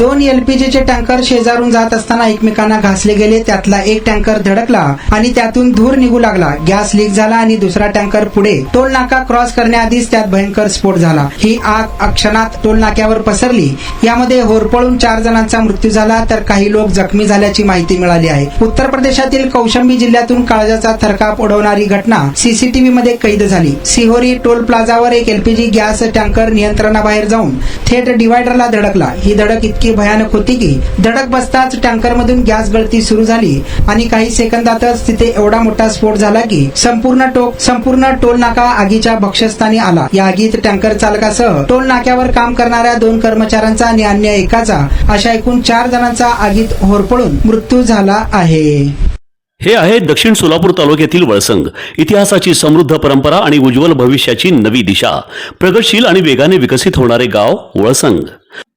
दोन एलपीजीचे टँकर शेजारून जात असताना एकमेकांना घासले गेले। त्यातला एक टँकर धडकला आणि त्यातून धूर निघू लागला। गॅस लीक झाला आणि दुसरा टँकर पुढे टोल नाका क्रॉस करण्याआधीच त्यात भयंकर स्फोट झाला। ही आग क्षणात टोल नाक्यावर पसरली। यामध्ये होरपळून 4 जणांचा मृत्यू झाला तर काही लोक जखमी झाल्याची माहिती मिळाली आहे। उत्तर प्रदेशातील कौशांबी जिल्ह्यातून काळजाचा थरकाप उडवणारी घटना सीसीटीव्ही मध्ये कैद झाली। सिहोरी टोल प्लाझावर एक एलपीजी गॅस टँकर नियंत्रणाबाहेर जाऊन थेट डिवायडरला धडकला। ही धडक इतकी भयानक होती की धडक बसताच टँकरमधून गॅस गळती सुरू झाली आणि काही सेकंदातच तिथे एवढा मोठा स्फोट झाला की संपूर्ण टोल नाका आगीच्या भक्षस्थानी आला। या आगीत टँकर चालकासह टोल नाक्यावर काम करणाऱ्या 2 कर्मचाऱ्यांचा आणि अन्य एकाचा अशा एकूण 4 जणांचा आगीत होरपळून मृत्यू झाला आहे। हे आहे दक्षिण सोलापूर तालुक्यातील वळसंग। इतिहासाची समृद्ध परंपरा आणि उज्ज्वल भविष्याची नवी दिशा, प्रगतशील आणि वेगाने विकसित होणारे गाव वळसंग।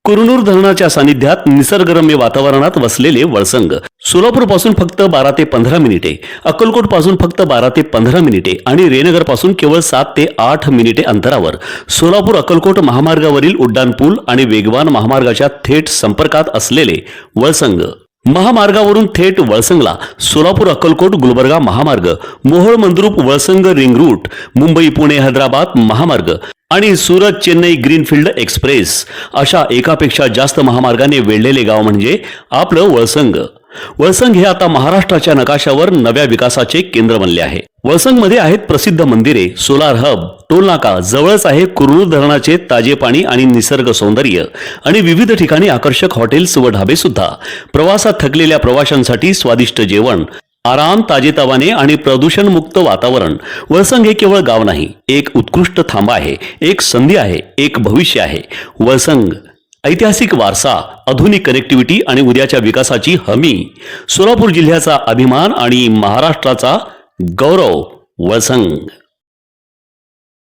कुरनूर धरणाच्या सानिध्यात निसर्गरम्य वातावरणात वसलेले वळसंग सोलापूर पासून फक्त 12 ते 15 मिनिटे, अक्कलकोट पासून फक्त 12 ते 15 मिनिटे आणि रेणनगर पासून केवळ 7 ते 8 मिनिटे अंतरावर सोलापूर अक्कलकोट महामार्गावरील उड्डाण पूल आणि वेगवान महामार्गाच्या थेट संपर्कात असलेले वळसंग। महामार्गावरून थेट वळसंगला सोलापूर अक्कलकोट गुलबर्गा महामार्ग, मोहोळ मंद्रुप वळसंग रिंग रूट, मुंबई पुणे हैदराबाद महामार्ग आणि सुरत चेन्नई ग्रीनफील्ड एक्सप्रेस अशा एकापेक्षा जास्त महामार्गाने वेढलेले गाव म्हणजे आपलं वळसंग। वळसंग हे आता महाराष्ट्राच्या नकाशावर नव्या विकासाचे केंद्र बनले आहे। वळसंग मध्ये आहेत प्रसिद्ध मंदिरे, सोलार हब, टोल नाका, जवळच आहे कुरनूर धरणाचे ताजे पाणी आणि निसर्ग सौंदर्य आणि विविध ठिकाणी आकर्षक हॉटेल्स व ढाबे सुद्धा। प्रवासात थकलेल्या प्रवाशांसाठी स्वादिष्ट जेवण, आराम, ताजेतवाने आणि प्रदूषण मुक्त वातावरण। वळसंग हे केवळ गाव नाही, एक उत्कृष्ट थांबा आहे, एक संधी आहे, एक भविष्य आहे। वळसंग ऐतिहासिक वारसा, आधुनिक कनेक्टिव्हिटी आणि उद्याच्या विकासाची हमी। सोलापूर जिल्ह्याचा अभिमान आणि महाराष्ट्राचा गौरव वळसंग।